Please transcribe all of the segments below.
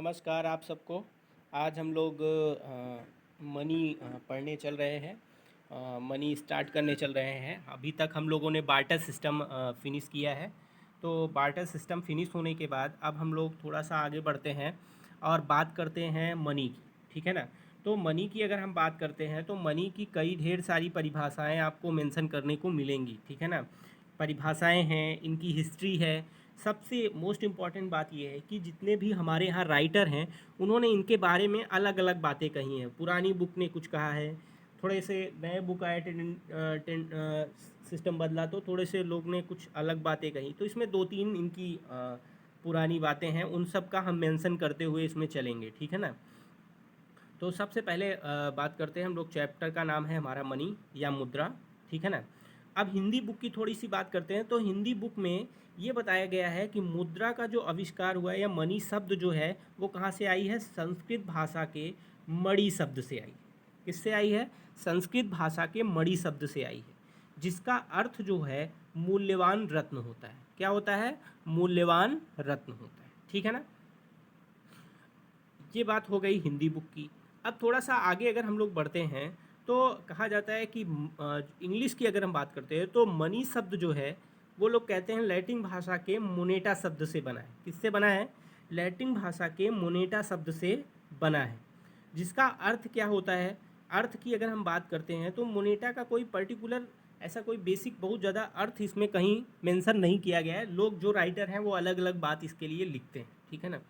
नमस्कार आप सबको। आज हम लोग मनी पढ़ने चल रहे हैं। मनी स्टार्ट करने चल रहे हैं। अभी तक हम लोगों ने बार्टर सिस्टम फिनिश किया है। तो बार्टर सिस्टम फिनिश होने के बाद अब हम लोग थोड़ा सा आगे बढ़ते हैं और बात करते हैं मनी की। ठीक है ना। तो मनी की अगर हम बात करते हैं तो मनी की कई ढेर सारी परिभाषाएं आपको मेंशन करने को मिलेंगी। ठीक है ना। परिभाषाएं हैं, इनकी हिस्ट्री है। सबसे मोस्ट इम्पॉर्टेंट बात यह है कि जितने भी हमारे यहाँ राइटर हैं उन्होंने इनके बारे में अलग अलग बातें कही हैं। पुरानी बुक ने कुछ कहा है, थोड़े से नए बुक आए, सिस्टम बदला तो थोड़े से लोग ने कुछ अलग बातें कही। तो इसमें दो तीन इनकी पुरानी बातें हैं, उन सब का हम मेंशन करते हुए इसमें चलेंगे। ठीक है ना। तो सबसे पहले बात करते हैं हम लोग। चैप्टर का नाम है हमारा मनी या मुद्रा। ठीक है ना। अब हिंदी बुक की थोड़ी सी बात करते हैं। तो हिंदी बुक में ये बताया गया है कि मुद्रा का जो आविष्कार हुआ है या मनी शब्द जो है वो कहाँ से आई है? संस्कृत भाषा के मणि शब्द से आई। किससे आई है? संस्कृत भाषा के मणि शब्द से आई है, जिसका अर्थ जो है मूल्यवान रत्न होता है। क्या होता है? मूल्यवान रत्न होता है। ठीक है ना। ये बात हो गई हिंदी बुक की। अब थोड़ा सा आगे अगर हम लोग बढ़ते हैं तो कहा जाता है कि इंग्लिश की अगर हम बात करते हैं तो मनी शब्द जो है वो लोग कहते हैं लैटिन भाषा के मोनेटा शब्द से बना है। किससे बना है? लैटिन भाषा के मोनेटा शब्द से बना है, जिसका अर्थ क्या होता है? अर्थ की अगर हम बात करते हैं तो मोनेटा का कोई पर्टिकुलर ऐसा कोई बेसिक बहुत ज़्यादा अर्थ इसमें कहीं मेंशन नहीं किया गया है। लोग जो राइटर हैं वो अलग अलग बात इसके लिए लिखते हैं। ठीक है ना।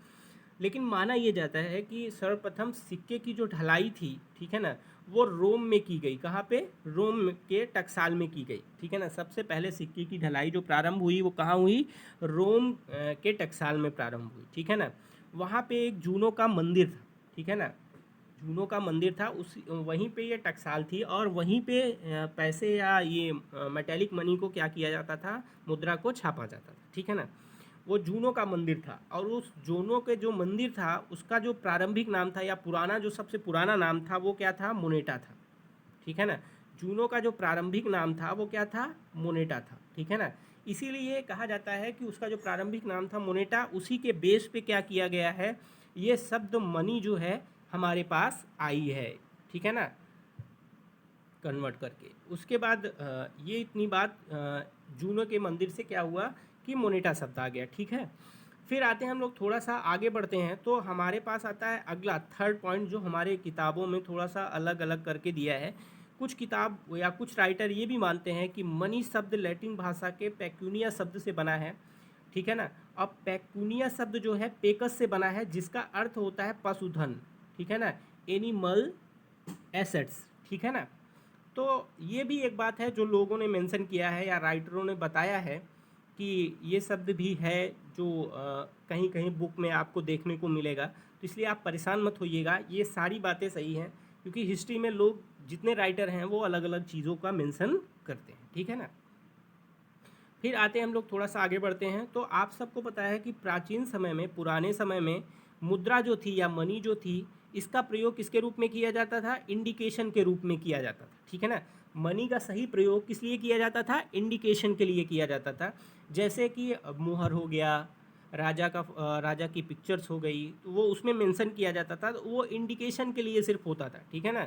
लेकिन माना ये जाता है कि सर्वप्रथम सिक्के की जो ढलाई थी, ठीक है ना, वो रोम में की गई। कहाँ पे? रोम के टकसाल में की गई। ठीक है ना। सबसे पहले सिक्के की ढलाई जो प्रारंभ हुई वो कहाँ हुई? रोम के टकसाल में प्रारंभ हुई। ठीक है ना। वहाँ पे एक जूनो का मंदिर था। ठीक है ना। जूनो का मंदिर था, उस वहीं पे ये टकसाल थी और वहीं पे पैसे या ये मेटेलिक मनी को क्या किया जाता था? मुद्रा को छापा जाता था। ठीक है ना। वो जूनो का मंदिर था और उस जूनो के जो मंदिर था उसका जो प्रारंभिक नाम था या पुराना जो सबसे पुराना नाम था वो क्या था? मोनेटा था। ठीक है ना। जूनो का जो प्रारंभिक नाम था वो क्या था? मोनेटा था। ठीक है ना। इसीलिए कहा जाता है कि उसका जो प्रारंभिक नाम था मोनेटा, उसी के बेस पे क्या किया गया है? ये शब्द मनी जो है हमारे पास आई है। ठीक है ना। कन्वर्ट करके उसके बाद ये इतनी बात जूनो के मंदिर से क्या हुआ कि मोनेटा शब्द आ गया। ठीक है। फिर आते हैं हम लोग थोड़ा सा आगे बढ़ते हैं तो हमारे पास आता है अगला थर्ड पॉइंट जो हमारे किताबों में थोड़ा सा अलग अलग करके दिया है। कुछ किताब या कुछ राइटर ये भी मानते हैं कि मनी शब्द लैटिन भाषा के पैक्यूनिया शब्द से बना है। ठीक है ना। अब पैक्यूनिया शब्द जो है पेकस से बना है, जिसका अर्थ होता है पशुधन। ठीक है ना। Animal assets. ठीक है ना। तो ये भी एक बात है जो लोगों ने मेंशन किया है या राइटरों ने बताया है कि ये शब्द भी है जो कहीं कहीं बुक में आपको देखने को मिलेगा। तो इसलिए आप परेशान मत होइएगा, ये सारी बातें सही हैं क्योंकि हिस्ट्री में लोग जितने राइटर हैं वो अलग अलग चीज़ों का मेंशन करते हैं। ठीक है ना। फिर आते हैं हम लोग थोड़ा सा आगे बढ़ते हैं तो आप सबको पता है कि प्राचीन समय में, पुराने समय में मुद्रा जो थी या मनी जो थी, इसका प्रयोग किसके रूप में किया जाता था? इंडिकेशन के रूप में किया जाता था। ठीक है ना। मनी का सही प्रयोग किस लिए किया जाता था? इंडिकेशन के लिए किया जाता था। जैसे कि मुहर हो गया, राजा की पिक्चर्स हो गई, तो वो उसमें मेंशन किया जाता था, तो वो इंडिकेशन के लिए सिर्फ होता था। ठीक है ना।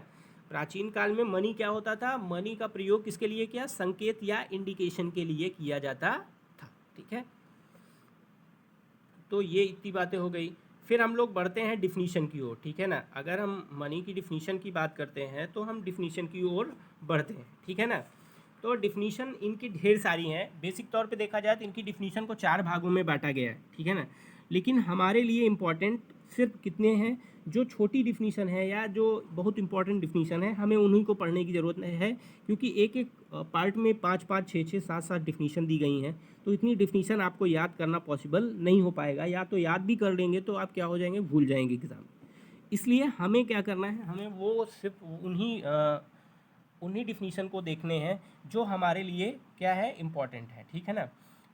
प्राचीन काल में मनी क्या होता था? मनी का प्रयोग किसके लिए किया? संकेत या इंडिकेशन के लिए किया जाता था। ठीक है। तो ये इतनी बातें हो गई। फिर हम लोग बढ़ते हैं डिफिनीशन की ओर। ठीक है ना। अगर हम मनी की डिफिनीशन की बात करते हैं तो हम डिफिनीशन की ओर बढ़ते हैं। ठीक है ना। तो डिफिनीशन इनकी ढेर सारी हैं। बेसिक तौर पे देखा जाए तो इनकी डिफिनीशन को 4 भागों में बांटा गया है। ठीक है ना। लेकिन हमारे लिए इम्पॉर्टेंट सिर्फ कितने हैं? जो छोटी डिफिनीशन है या जो बहुत इंपॉर्टेंट डिफिनीशन है हमें उन्हीं को पढ़ने की ज़रूरत है, क्योंकि एक एक पार्ट में 5-5, 6-6, 7-7 डिफिनीशन दी गई हैं। तो इतनी डिफिनीशन आपको याद करना पॉसिबल नहीं हो पाएगा, या तो याद भी कर लेंगे तो आप क्या हो जाएंगे? भूल जाएंगे एग्जाम। इसलिए हमें क्या करना है? हमें वो सिर्फ उन्हीं डिफिनीशन को देखने हैं जो हमारे लिए क्या है? इम्पॉर्टेंट है। ठीक है ना।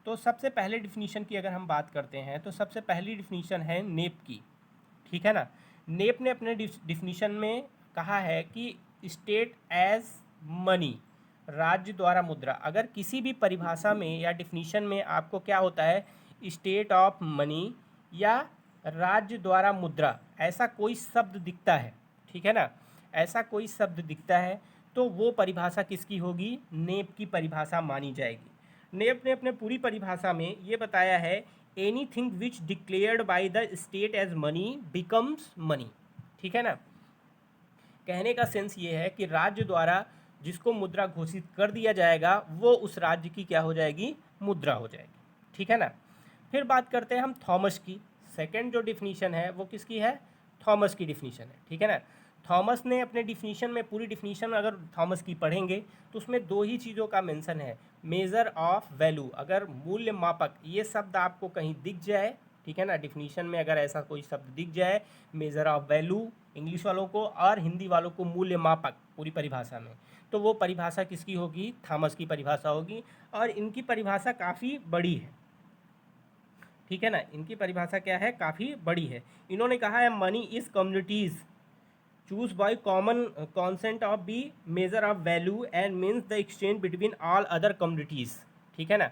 तो सबसे पहले डिफिनीशन की अगर हम बात करते हैं तो सबसे पहली डिफिनीशन है नेप की। ठीक है ना। नेप ने अपने डिफिनीशन में कहा है कि स्टेट एज मनी, राज्य द्वारा मुद्रा। अगर किसी भी परिभाषा में या डिफिनीशन में आपको क्या होता है? स्टेट ऑफ मनी या राज्य द्वारा मुद्रा, ऐसा कोई शब्द दिखता है, ठीक है ना, ऐसा कोई शब्द दिखता है तो वो परिभाषा किसकी होगी, नेप की परिभाषा मानी जाएगी। नेप ने अपने पूरी परिभाषा में ये बताया है, anything which declared by the state as money becomes money, ठीक है ना। कहने का सेंस ये है कि राज्य द्वारा जिसको मुद्रा घोषित कर दिया जाएगा वो उस राज्य की क्या हो जाएगी, मुद्रा हो जाएगी, ठीक है ना। फिर बात करते हैं हम थॉमस की। सेकंड जो डिफिनीशन है वो किसकी है, थॉमस की डिफिनीशन है, ठीक है ना। थॉमस ने अपने डिफिनीशन में, पूरी डिफिनीशन अगर थॉमस की पढ़ेंगे तो उसमें दो ही चीज़ों का मेंशन है, मेज़र ऑफ वैल्यू, अगर मूल्य मापक ये शब्द आपको कहीं दिख जाए, ठीक है ना, डिफिनीशन में अगर ऐसा कोई शब्द दिख जाए, मेज़र ऑफ वैल्यू इंग्लिश वालों को और हिंदी वालों को मूल्य मापक पूरी परिभाषा में, तो वो परिभाषा किसकी होगी, थॉमस की परिभाषा होगी। और इनकी परिभाषा काफ़ी बड़ी है, ठीक है ना, इनकी परिभाषा क्या है, काफ़ी बड़ी है। इन्होंने कहा है money is communities choose by common consent of be measure of value and means the exchange between all other communities, ठीक है ना।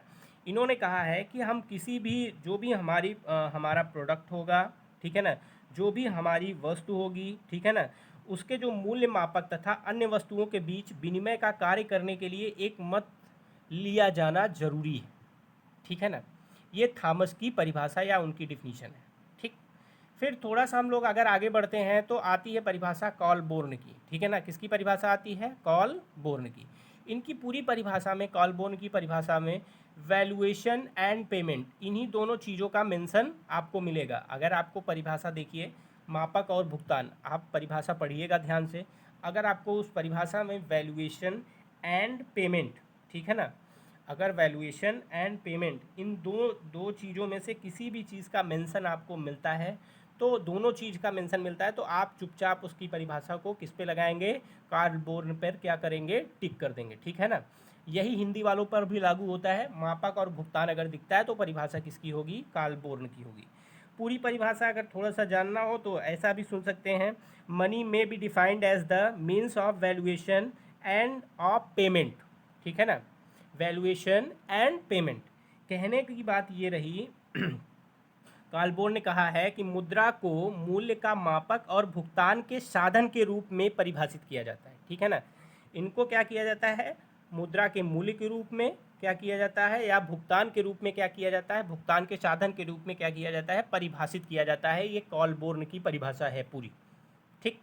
इन्होंने कहा है कि हम किसी भी, जो भी हमारा प्रोडक्ट होगा, ठीक है ना, जो भी हमारी वस्तु होगी, ठीक है ना, उसके जो मूल्य मापक तथा अन्य वस्तुओं के बीच विनिमय का कार्य करने के लिए एक मत लिया जाना जरूरी है, ठीक है ना। ये थॉमस की परिभाषा या उनकी डिफिनीशन है, ठीक। फिर थोड़ा सा हम लोग अगर आगे बढ़ते हैं तो आती है परिभाषा कॉलबोर्न की, ठीक है ना। किसकी परिभाषा आती है, कॉलबोर्न की। इनकी पूरी परिभाषा में, कॉलबोर्न की परिभाषा में वैल्यूएशन एंड पेमेंट, इन्हीं दोनों चीज़ों का मेंशन आपको मिलेगा। अगर आपको परिभाषा देखिए, मापक और भुगतान, आप परिभाषा पढ़िएगा ध्यान से, अगर आपको उस परिभाषा में वैल्यूएशन एंड पेमेंट, ठीक है ना, अगर वैल्यूएशन एंड पेमेंट इन दो चीज़ों में से किसी भी चीज़ का मेंशन आपको मिलता है, तो दोनों चीज़ का मेंशन मिलता है तो आप चुपचाप उसकी परिभाषा को किस पे लगाएंगे, कार्डबोर्ड पर क्या करेंगे, टिक कर देंगे, ठीक है ना। यही हिंदी वालों पर भी लागू होता है, मापक और भुगतान अगर दिखता है तो परिभाषा किसकी होगी, कार्डबोर्ड की होगी। पूरी परिभाषा अगर थोड़ा सा जानना हो तो ऐसा भी सुन सकते हैं, money may be defined as the means of valuation and of payment, ठीक है ना, वैल्यूएशन एंड पेमेंट। कहने की बात ये रही कालबोर्न ने कहा है कि मुद्रा को मूल्य का मापक और भुगतान के साधन के रूप में परिभाषित किया जाता है, ठीक है ना। इनको क्या किया जाता है, मुद्रा के मूल्य के रूप में क्या किया जाता है, या भुगतान के रूप में क्या किया जाता है, भुगतान के साधन के रूप में क्या किया जाता है, परिभाषित किया जाता है। ये कॉलबोर्न की परिभाषा है पूरी, ठीक।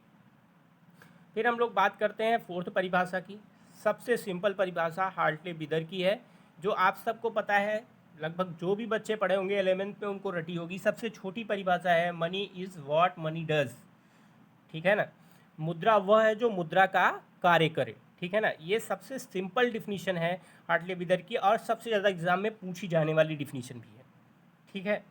फिर हम लोग बात करते हैं फोर्थ परिभाषा की। सबसे सिंपल परिभाषा हार्टले बिदर की है, जो आप सबको पता है, लगभग जो भी बच्चे पढ़े होंगे 11th में उनको रटी होगी। सबसे छोटी परिभाषा है, money is what money does, ठीक है ना। मुद्रा वह है जो मुद्रा का कार्य करे, ठीक है ना। ये सबसे सिंपल डिफिनीशन है हार्टले बिदर की, और सबसे ज़्यादा एग्जाम में पूछी जाने वाली डिफिनीशन भी है, ठीक है।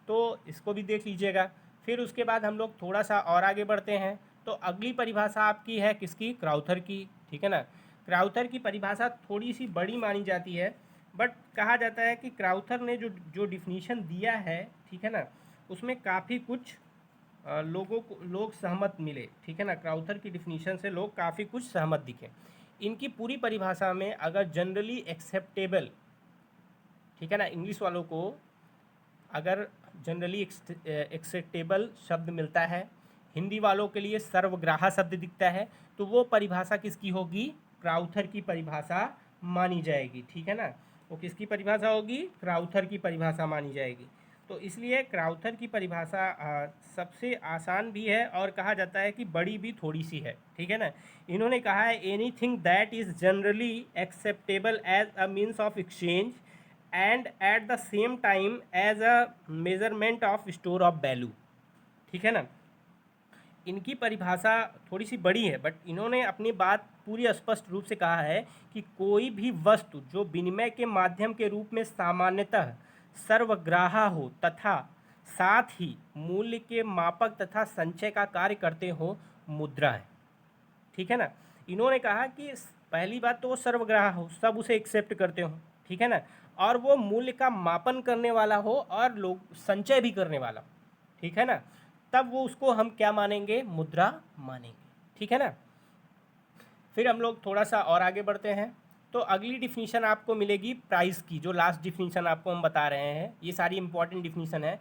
तो इसको भी देख लीजिएगा। फिर उसके बाद हम लोग थोड़ा सा और आगे बढ़ते हैं तो अगली परिभाषा आपकी है किसकी, क्राउथर की, ठीक है ना। क्राउथर की परिभाषा थोड़ी सी बड़ी मानी जाती है, बट कहा जाता है कि क्राउथर ने जो जो डिफिनीशन दिया है, ठीक है ना, उसमें काफ़ी कुछ लोग सहमत मिले, ठीक है ना। क्राउथर की डिफिनीशन से लोग काफ़ी कुछ सहमत दिखे। इनकी पूरी परिभाषा में अगर जनरली एक्सेप्टेबल, ठीक है ना, इंग्लिश वालों को अगर जनरली एक्सेप्टेबल शब्द मिलता है, हिंदी वालों के लिए सर्वग्राहा शब्द दिखता है, तो वो परिभाषा किसकी होगी, क्राउथर की परिभाषा मानी जाएगी, ठीक है ना। वो किसकी परिभाषा होगी, क्राउथर की परिभाषा मानी जाएगी। तो इसलिए क्राउथर की परिभाषा सबसे आसान भी है और कहा जाता है कि बड़ी भी थोड़ी सी है, ठीक है ना। इन्होंने कहा है anything that is generally acceptable as a means of exchange and at the same time as a measurement of store of value, ठीक है ना। इनकी परिभाषा थोड़ी सी बड़ी है, बट इन्होंने अपनी बात पूरी स्पष्ट रूप से कहा है कि कोई भी वस्तु जो विनिमय के माध्यम के रूप में सामान्यतः सर्वग्राहा हो तथा साथ ही मूल्य के मापक तथा संचय का कार्य करते हो, मुद्रा है, ठीक है ना। इन्होंने कहा कि पहली बात तो वो सर्वग्राहा हो, सब उसे एक्सेप्ट करते हो, ठीक है ना, और वो मूल्य का मापन करने वाला हो और लोग संचय भी करने वाला हो, ठीक है ना, तब वो उसको हम क्या मानेंगे, मुद्रा मानेंगे, ठीक है ना। फिर हम लोग थोड़ा सा और आगे बढ़ते हैं तो अगली डिफिनीशन आपको मिलेगी प्राइस की, जो लास्ट डिफिनीशन आपको हम बता रहे हैं। ये सारी इंपॉर्टेंट डिफिनीशन है।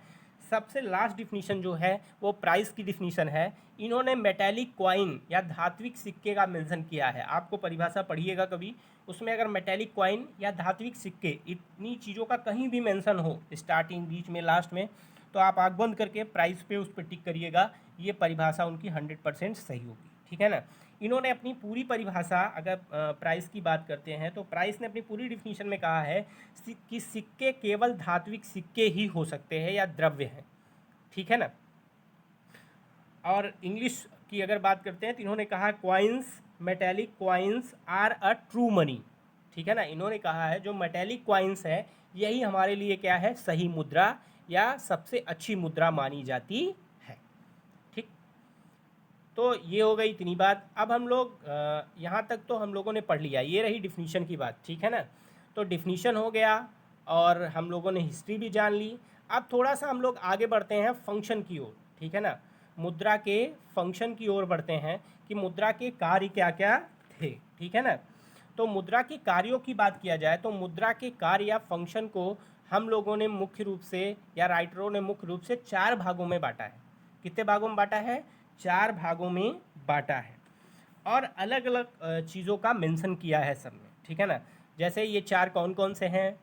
सबसे लास्ट डिफिनीशन जो है वो प्राइस की डिफिनीशन है। इन्होंने मेटेलिक क्वाइन या धात्विक सिक्के का मेंशन किया है। आपको परिभाषा पढ़िएगा कभी, उसमें अगर मेटेलिक क्वाइन या धात्विक सिक्के इतनी चीज़ों का कहीं भी मेंशन हो, स्टार्टिंग, बीच में, लास्ट में, तो आप आँख बंद करके प्राइस पे उस पर टिक करिएगा। ये परिभाषा उनकी 100% सही होगी, ठीक है ना। इन्होंने अपनी पूरी परिभाषा, अगर प्राइस की बात करते हैं तो प्राइस ने अपनी पूरी डिफिनीशन में कहा है कि सिक्के केवल धात्विक सिक्के ही हो सकते हैं या द्रव्य हैं, ठीक है ना। और इंग्लिश की अगर बात करते हैं तो इन्होंने कहा coins, metallic coins are a true money, ठीक है ना। इन्होंने कहा है जो मेटेलिक क्वाइंस है यही हमारे लिए क्या है, सही मुद्रा या सबसे अच्छी मुद्रा मानी जाती है, ठीक। तो ये हो गई इतनी बात। अब हम लोग यहाँ तक तो हम लोगों ने पढ़ लिया, ये रही डिफिनीशन की बात, ठीक है ना। तो डिफिनीशन हो गया और हम लोगों ने हिस्ट्री भी जान ली। अब थोड़ा सा हम लोग आगे बढ़ते हैं फंक्शन की ओर, ठीक है ना। मुद्रा के फंक्शन की ओर बढ़ते हैं कि मुद्रा के कार्य क्या क्या थे, ठीक है ना। तो मुद्रा के कार्यों की बात किया जाए तो मुद्रा के कार्य या फंक्शन को हम लोगों ने मुख्य रूप से या राइटरों ने मुख्य रूप से 4 भागों में बांटा है। कितने भागों में बांटा है? 4 भागों में बांटा है और अलग अलग चीज़ों का मेंशन किया है सब में, ठीक है ना। जैसे ये 4 कौन कौन से हैं?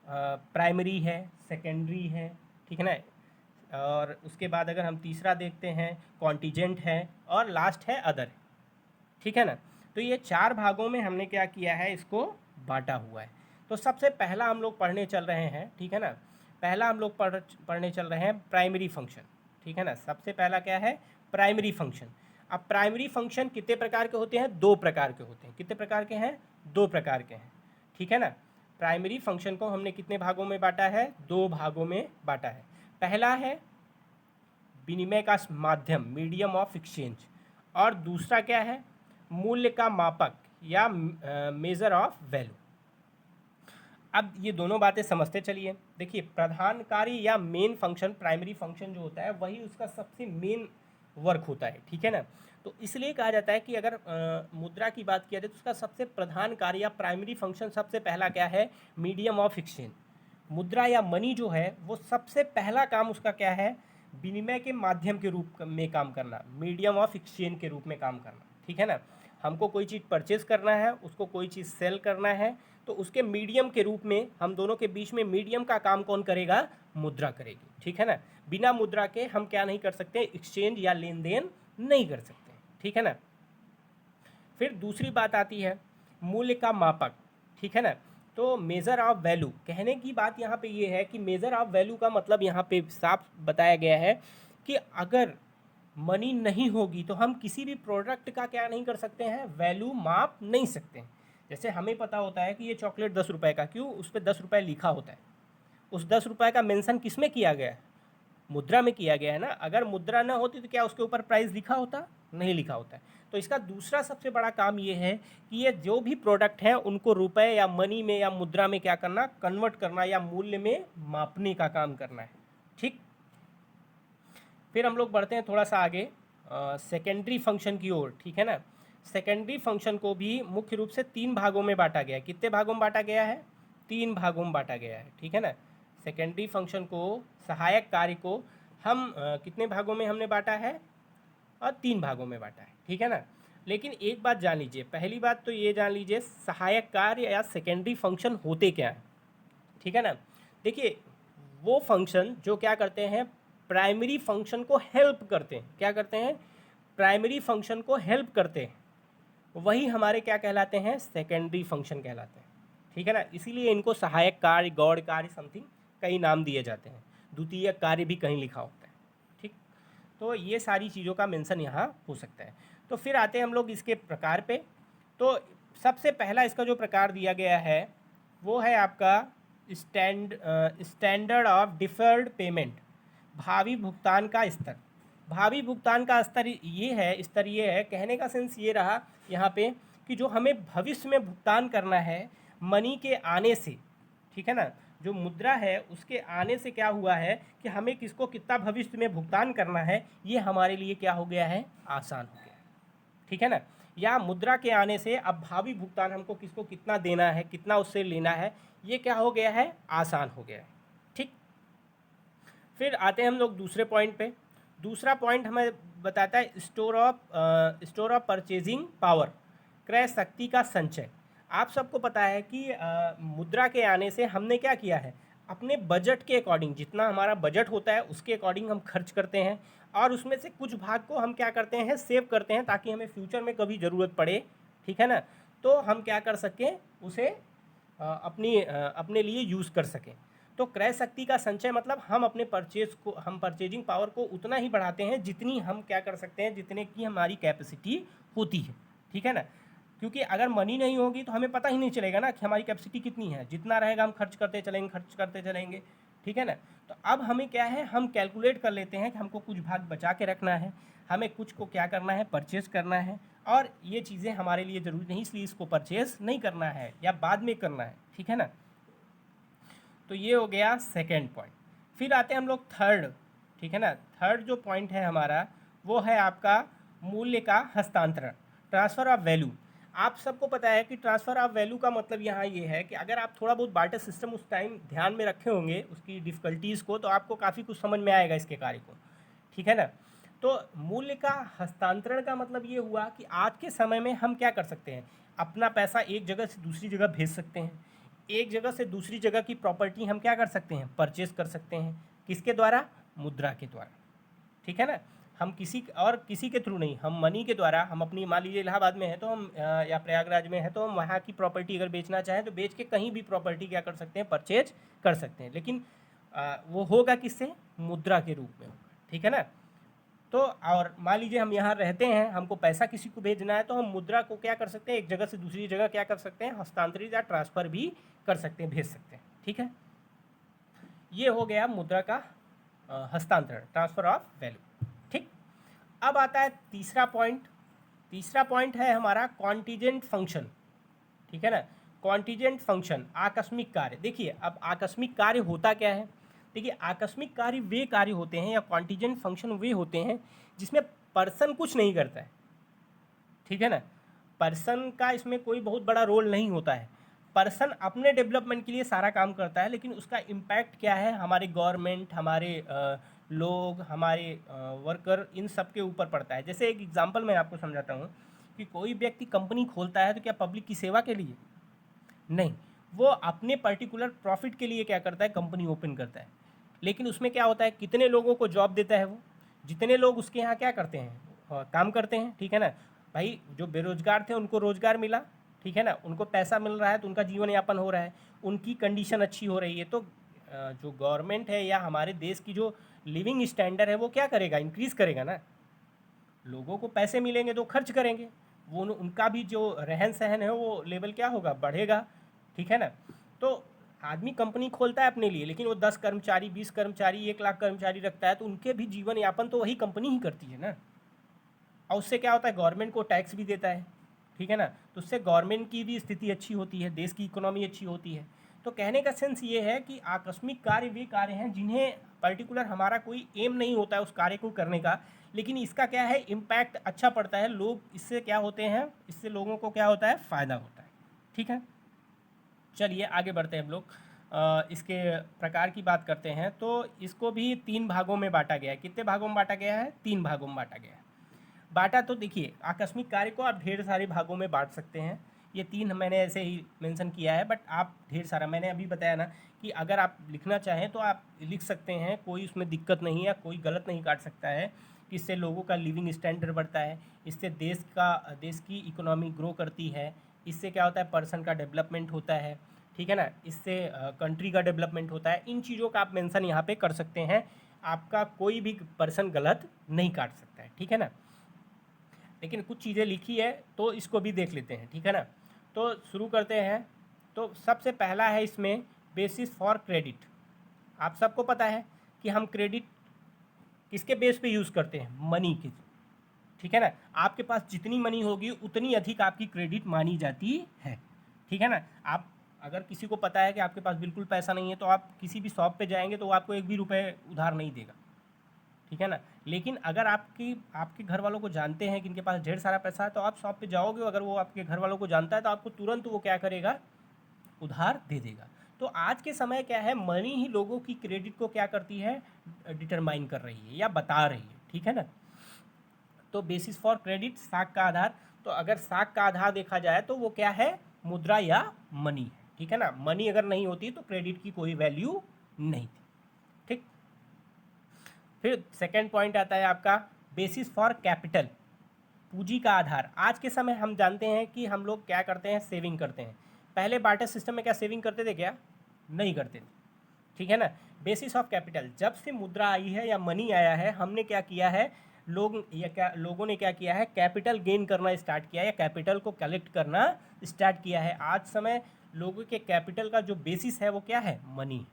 प्राइमरी है, सेकेंडरी है, ठीक है ना, और उसके बाद अगर हम तीसरा देखते हैं कॉन्टीजेंट है और लास्ट है अदर, ठीक है ना। तो ये 4 भागों में हमने क्या किया है, इसको बांटा हुआ है। तो सबसे पहला हम लोग पढ़ने चल रहे हैं, ठीक है ना। पहला हम लोग पढ़ने चल रहे हैं प्राइमरी फंक्शन, ठीक है ना। सबसे पहला क्या है? Primary function. अब प्राइमरी फंक्शन कितने प्रकार के होते हैं? 2 प्रकार के होते हैं। कितने प्रकार के हैं? 2 प्रकार के हैं, ठीक है ना। प्राइमरी फंक्शन को हमने कितने भागों में बांटा है? 2 भागों में बांटा है। पहला है विनिमय का माध्यम, मीडियम ऑफ एक्सचेंज, और दूसरा क्या है? मूल्य का मापक या मेजर ऑफ वैल्यू। अब ये दोनों बातें समझते चलिए। देखिए, प्रधान कार्य या मेन फंक्शन, प्राइमरी फंक्शन जो होता है वही उसका सबसे मेन वर्क होता है, ठीक है ना। तो इसलिए कहा जाता है कि अगर मुद्रा की बात किया जाए तो उसका सबसे प्रधान कार्य या प्राइमरी फंक्शन सबसे पहला क्या है? Medium of exchange. मुद्रा या मनी जो है वो सबसे पहला काम उसका क्या है? विनिमय के माध्यम के रूप में काम करना, मीडियम ऑफ एक्सचेंज के रूप में काम करना, ठीक है ना। हमको कोई चीज़ परचेज करना है, उसको कोई चीज़ सेल करना है, तो उसके मीडियम के रूप में हम दोनों के बीच में मीडियम का काम कौन करेगा? मुद्रा करेगी, ठीक है ना। बिना मुद्रा के हम क्या नहीं कर सकते? एक्सचेंज या लेन देन नहीं कर सकते, ठीक है ना। फिर दूसरी बात आती है मूल्य का मापक, ठीक है ना। तो मेज़र ऑफ वैल्यू, कहने की बात यहाँ पे ये है कि मेज़र ऑफ वैल्यू का मतलब यहाँ पे साफ बताया गया है कि अगर मनी नहीं होगी तो हम किसी भी प्रोडक्ट का क्या नहीं कर सकते हैं? वैल्यू माप नहीं सकते हैं। जैसे हमें पता होता है कि ये चॉकलेट 10 रुपये का, क्यों? उस पर 10 रुपये लिखा होता है। उस 10 रुपये का मेंशन किस में किया गया है? मुद्रा में किया गया है ना। अगर मुद्रा ना होती तो क्या उसके ऊपर प्राइस लिखा होता? नहीं लिखा होता है। तो इसका दूसरा सबसे बड़ा काम ये है कि ये जो भी प्रोडक्ट हैं उनको रुपए या मनी में या मुद्रा में क्या करना? कन्वर्ट करना या मूल्य में मापने का काम करना है, ठीक। फिर हम लोग बढ़ते हैं थोड़ा सा आगे सेकेंडरी फंक्शन की ओर, ठीक है ना। सेकेंडरी फंक्शन को भी मुख्य रूप से 3 भागों में बांटा गया है। कितने भागों में बांटा गया है? 3 भागों में बांटा गया है, ठीक है ना। सेकेंडरी फंक्शन को, सहायक कार्य को हम कितने भागों में हमने बांटा है? और 3 भागों में बांटा है, ठीक है ना। लेकिन एक बात जान लीजिए, पहली बात तो ये जान लीजिए सहायक कार्य या सेकेंडरी फंक्शन होते क्या हैं, ठीक है ना। देखिए, वो फंक्शन जो क्या करते हैं? प्राइमरी फंक्शन को हेल्प करते हैं। क्या करते हैं? प्राइमरी फंक्शन को हेल्प करते हैं, वही हमारे क्या कहलाते हैं? सेकेंडरी फंक्शन कहलाते हैं, ठीक है ना। इसीलिए इनको सहायक कार्य, गौड़ कार्य, समथिंग कई नाम दिए जाते हैं। द्वितीय कार्य भी कहीं लिखा होता है, ठीक। तो ये सारी चीज़ों का मेंशन यहाँ हो सकता है। तो फिर आते हैं हम लोग इसके प्रकार पे। तो सबसे पहला इसका जो प्रकार दिया गया है वो है आपका स्टैंडर्ड ऑफ डिफर्ड पेमेंट, भावी भुगतान का स्तर। भावी भुगतान का स्तर ये है, कहने का सेंस ये रहा यहाँ पे कि जो हमें भविष्य में भुगतान करना है मनी के आने से, ठीक है ना। जो मुद्रा है उसके आने से क्या हुआ है कि हमें किसको कितना भविष्य में भुगतान करना है, ये हमारे लिए क्या हो गया है? आसान हो गया है, ठीक है ना। या मुद्रा के आने से अब भावी भुगतान हमको किसको कितना देना है, कितना उससे लेना है, ये क्या हो गया है? आसान हो गया है, ठीक। फिर आते हैं हम लोग दूसरे पॉइंट पे। दूसरा पॉइंट हमें बताता है स्टोर ऑफ परचेजिंग पावर, क्रय शक्ति का संचय। आप सबको पता है कि मुद्रा के आने से हमने क्या किया है, अपने बजट के अकॉर्डिंग, जितना हमारा बजट होता है उसके अकॉर्डिंग हम खर्च करते हैं, और उसमें से कुछ भाग को हम क्या करते हैं, सेव करते हैं, ताकि हमें फ्यूचर में कभी ज़रूरत पड़े, ठीक है ना, तो हम क्या कर सकें, उसे अपने लिए यूज़ कर सकें। तो क्रय शक्ति का संचय मतलब हम अपने हम परचेजिंग पावर को उतना ही बढ़ाते हैं जितनी हम क्या कर सकते हैं, जितने की हमारी कैपेसिटी होती है, ठीक है ना। क्योंकि अगर मनी नहीं होगी तो हमें पता ही नहीं चलेगा ना कि हमारी कैपेसिटी कितनी है, जितना रहेगा हम खर्च करते चलेंगे, ठीक है ना। तो अब हमें क्या है, हम कैलकुलेट कर लेते हैं कि हमको कुछ भाग बचा के रखना है, हमें कुछ को क्या करना है, परचेज करना है, और ये चीज़ें हमारे लिए ज़रूरी नहीं, इसलिए इसको परचेज नहीं करना है या बाद में करना है, ठीक है ना। तो ये हो गया सेकेंड पॉइंट। फिर आते हैं हम लोग थर्ड, ठीक है ना। थर्ड जो पॉइंट है हमारा वो है आपका मूल्य का हस्तांतरण, ट्रांसफ़र ऑफ वैल्यू। आप सबको पता है कि ट्रांसफ़र ऑफ वैल्यू का मतलब यहाँ ये है कि अगर आप थोड़ा बहुत बार्टर सिस्टम उस टाइम ध्यान में रखे होंगे, उसकी डिफ़िकल्टीज़ को, तो आपको काफ़ी कुछ समझ में आएगा इसके कार्य को, ठीक है ना। तो मूल्य का हस्तांतरण का मतलब ये हुआ कि आज के समय में हम क्या कर सकते हैं, अपना पैसा एक जगह से दूसरी जगह भेज सकते हैं, एक जगह से दूसरी जगह की प्रॉपर्टी हम क्या कर सकते हैं, परचेज कर सकते हैं, किसके द्वारा, मुद्रा के द्वारा, ठीक है ना। हम किसी के थ्रू नहीं, हम मनी के द्वारा, हम अपनी, मान लीजिए इलाहाबाद में है तो हम या प्रयागराज में है तो हम वहाँ की प्रॉपर्टी अगर बेचना चाहें तो बेच के कहीं भी प्रॉपर्टी क्या कर सकते हैं, परचेज कर सकते हैं, लेकिन वो होगा किससे, मुद्रा के रूप में होगा, ठीक है ना। तो और मान लीजिए हम यहाँ रहते हैं, हमको पैसा किसी को भेजना है, तो हम मुद्रा को क्या कर सकते हैं, एक जगह से दूसरी जगह क्या कर सकते हैं, हस्तांतरित या ट्रांसफ़र भी कर सकते हैं, भेज सकते हैं, ठीक है। ये हो गया मुद्रा का हस्तांतरण, ट्रांसफ़र ऑफ वैल्यू, ठीक। अब आता है तीसरा पॉइंट। तीसरा पॉइंट है हमारा कॉन्टीजेंट फंक्शन, ठीक है ना। कॉन्टीजेंट फंक्शन, आकस्मिक कार्य। देखिए अब आकस्मिक कार्य होता क्या है, देखिए आकस्मिक कार्य वे कार्य होते हैं या कॉन्टीजेंट फंक्शन वे होते हैं जिसमें पर्सन कुछ नहीं करता है, ठीक है ना। पर्सन का इसमें कोई बहुत बड़ा रोल नहीं होता है, पर्सन अपने डेवलपमेंट के लिए सारा काम करता है, लेकिन उसका इम्पैक्ट क्या है, हमारे गवर्नमेंट, हमारे लोग, हमारे वर्कर, इन सब के ऊपर पड़ता है। जैसे एक एग्जांपल मैं आपको समझाता हूँ कि कोई व्यक्ति कंपनी खोलता है तो क्या पब्लिक की सेवा के लिए, नहीं, वो अपने पर्टिकुलर प्रॉफिट के लिए क्या करता है, कंपनी ओपन करता है। लेकिन उसमें क्या होता है, कितने लोगों को जॉब देता है वो, जितने लोग उसके यहाँ क्या करते हैं, काम करते हैं, ठीक है ना। भाई जो बेरोजगार थे उनको रोजगार मिला, ठीक है ना, उनको पैसा मिल रहा है तो उनका जीवन यापन हो रहा है, उनकी कंडीशन अच्छी हो रही है, तो जो गवर्नमेंट है या हमारे देश की जो लिविंग स्टैंडर्ड है वो क्या करेगा, इंक्रीज़ करेगा ना। लोगों को पैसे मिलेंगे तो खर्च करेंगे, वो उनका भी जो रहन सहन है वो लेवल क्या होगा, बढ़ेगा, ठीक है ना। तो आदमी कंपनी खोलता है अपने लिए, लेकिन वो 10 कर्मचारी, 20 कर्मचारी, 1 लाख कर्मचारी रखता है, तो उनके भी जीवन यापन तो वही कंपनी ही करती है ना। और उससे क्या होता है, गवर्नमेंट को टैक्स भी देता है, ठीक है ना, तो उससे गवर्नमेंट की भी स्थिति अच्छी होती है, देश की इकोनॉमी अच्छी होती है। तो कहने का सेंस ये है कि आकस्मिक कार्य वे कार्य हैं जिन्हें पर्टिकुलर हमारा कोई एम नहीं होता है उस कार्य को करने का, लेकिन इसका क्या है, इम्पैक्ट अच्छा पड़ता है, लोग इससे क्या होते हैं, इससे लोगों को क्या होता है, फ़ायदा होता है, ठीक है। चलिए आगे बढ़ते हैं हम लोग, इसके प्रकार की बात करते हैं। तो इसको भी 3 भागों में बांटा गया है। कितने भागों में बांटा गया है, 3 भागों में बांटा गया है। बांटा तो देखिए, आकस्मिक कार्य को आप ढेर सारे भागों में बांट सकते हैं, ये 3 मैंने ऐसे ही मेंशन किया है, बट आप ढेर सारा, मैंने अभी बताया ना कि अगर आप लिखना चाहें तो आप लिख सकते हैं, कोई उसमें दिक्कत नहीं है, कोई गलत नहीं काट सकता है। इससे लोगों का लिविंग स्टैंडर्ड बढ़ता है, इससे देश की इकोनॉमी ग्रो करती है, इससे क्या होता है, पर्सन का डेवलपमेंट होता है, ठीक है ना, इससे कंट्री का डेवलपमेंट होता है। इन चीज़ों का आप मेंशन यहाँ पे कर सकते हैं, आपका कोई भी पर्सन गलत नहीं काट सकता है, ठीक है ना। लेकिन कुछ चीज़ें लिखी है तो इसको भी देख लेते हैं, ठीक है ना। तो शुरू करते हैं। तो सबसे पहला है इसमें बेसिस फॉर क्रेडिट। आप सबको पता है कि हम क्रेडिट किसके बेस पे यूज़ करते हैं, मनी के, ठीक है ना। आपके पास जितनी मनी होगी उतनी अधिक आपकी क्रेडिट मानी जाती है, ठीक है ना। आप अगर किसी को पता है कि आपके पास बिल्कुल पैसा नहीं है तो आप किसी भी शॉप पे जाएंगे तो वो आपको एक भी रुपये उधार नहीं देगा, ठीक है ना। लेकिन अगर आपके घर वालों को जानते हैं कि इनके पास ढेर सारा पैसा है तो आप शॉप पे जाओगे, अगर वो आपके घर वालों को जानता है तो आपको तुरंत वो क्या करेगा, उधार दे देगा। तो आज के समय क्या है, मनी ही लोगों की क्रेडिट को क्या करती है, डिटरमाइन कर रही है या बता रही है, ठीक है ना। तो बेसिस फॉर क्रेडिट, साख का आधार, तो अगर साख का आधार देखा जाए तो वो क्या है, मुद्रा या मनी है, ठीक है ना। मनी अगर नहीं होती तो क्रेडिट की कोई वैल्यू नहीं थी, ठीक। फिर सेकेंड पॉइंट आता है आपका बेसिस फॉर कैपिटल, पूंजी का आधार। आज के समय हम जानते हैं कि हम लोग क्या करते हैं, सेविंग करते हैं। पहले बार्टर सिस्टम में क्या सेविंग करते थे क्या, नहीं करते थे, ठीक है ना। बेसिस ऑफ कैपिटल, जब से मुद्रा आई है या मनी आया है, हमने क्या किया है, लोगों ने क्या किया है, कैपिटल गेन करना स्टार्ट किया है या कैपिटल को कलेक्ट करना स्टार्ट किया है। आज समय लोगों के कैपिटल का जो बेसिस है वो क्या है, मनी।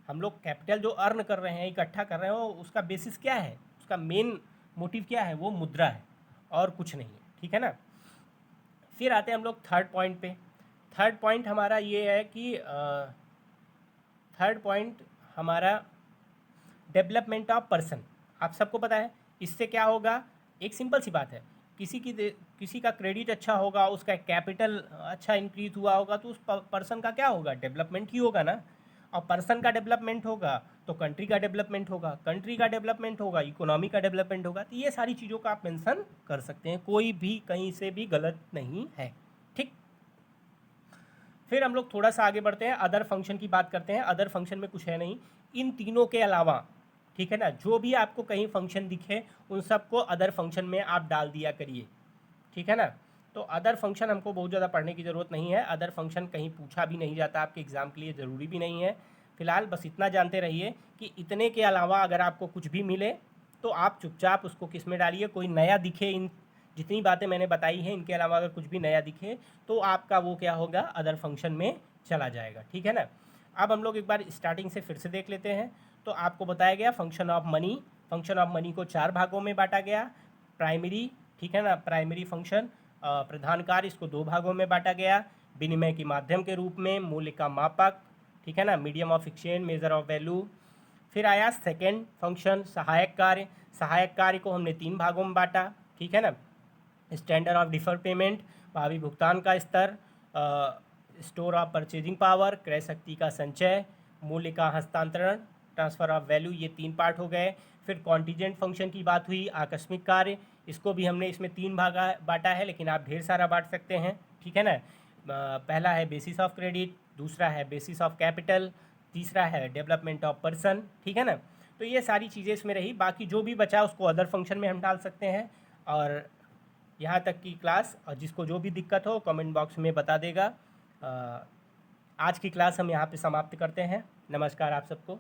हम लोग कैपिटल जो अर्न कर रहे हैं, इकट्ठा कर रहे हैं, उसका बेसिस क्या है, उसका मेन मोटिव क्या है, वो मुद्रा है और कुछ नहीं है, ठीक है ना। फिर आते हैं हम लोग थर्ड पॉइंट पे। थर्ड पॉइंट हमारा ये है कि थर्ड पॉइंट हमारा डेवलपमेंट ऑफ पर्सन। आप सबको पता है इससे क्या होगा, एक सिंपल सी बात है, किसी का क्रेडिट अच्छा होगा, उसका कैपिटल अच्छा इंक्रीज हुआ होगा, तो उस पर्सन का क्या होगा, डेवलपमेंट ही होगा ना। और पर्सन का डेवलपमेंट होगा तो कंट्री का डेवलपमेंट होगा, कंट्री का डेवलपमेंट होगा, इकोनॉमी का डेवलपमेंट होगा। तो ये सारी चीज़ों का आप मेंशन कर सकते हैं, कोई भी कहीं से भी गलत नहीं है, ठीक। फिर हम लोग थोड़ा सा आगे बढ़ते हैं, अदर फंक्शन की बात करते हैं। अदर फंक्शन में कुछ है नहीं, इन तीनों के अलावा, ठीक है ना, जो भी आपको कहीं फंक्शन दिखे उन सबको अदर फंक्शन में आप डाल दिया करिए, ठीक है ना। तो अदर फंक्शन हमको बहुत ज़्यादा पढ़ने की ज़रूरत नहीं है, अदर फंक्शन कहीं पूछा भी नहीं जाता, आपके एग्ज़ाम के लिए ज़रूरी भी नहीं है। फिलहाल बस इतना जानते रहिए कि इतने के अलावा अगर आपको कुछ भी मिले तो आप चुपचाप उसको किस में डालिए, कोई नया दिखे, इन जितनी बातें मैंने बताई हैं इनके अलावा अगर कुछ भी नया दिखे तो आपका वो क्या होगा, अदर फंक्शन में चला जाएगा, ठीक है ना। अब हम लोग एक बार स्टार्टिंग से फिर से देख लेते हैं। तो आपको बताया गया function of money, function of money को 4 भागों में बांटा गया। प्राइमरी, ठीक है ना, प्राइमरी फंक्शन, प्रधान कार्य, इसको 2 भागों में बांटा गया। विनिमय के माध्यम के रूप में, मूल्य का मापक, ठीक है ना, medium of exchange, major of value. फिर आया सेकेंड फंक्शन सहायक कार्य, सहायक कार्य को हमने 3 भागों में बांटा, ठीक है ना। स्टैंडर्ड ऑफ डिफर पेमेंट, भावी भुगतान का स्तर, स्टोर ऑफ परचेजिंग पावर, क्रय शक्ति का संचय, मूल्य का हस्तांतरण, ट्रांसफ़र ऑफ वैल्यू, ये 3 पार्ट हो गए। फिर कॉन्टीजेंट फंक्शन की बात हुई, आकस्मिक कार्य, इसको भी हमने इसमें 3 भागा बांटा है, लेकिन आप ढेर सारा बांट सकते हैं, ठीक है ना। पहला है बेसिस ऑफ क्रेडिट, दूसरा है बेसिस ऑफ कैपिटल, तीसरा है डेवलपमेंट ऑफ पर्सन, ठीक है ना। तो ये सारी चीज़ें इसमें रही, बाकी जो भी बचा उसको अदर फंक्शन में हम डाल सकते हैं। और यहाँ तक की क्लास, और जिसको जो भी दिक्कत हो कमेंट बॉक्स में बता देगा। आज की क्लास हम यहाँ पे समाप्त करते हैं। नमस्कार आप सबको।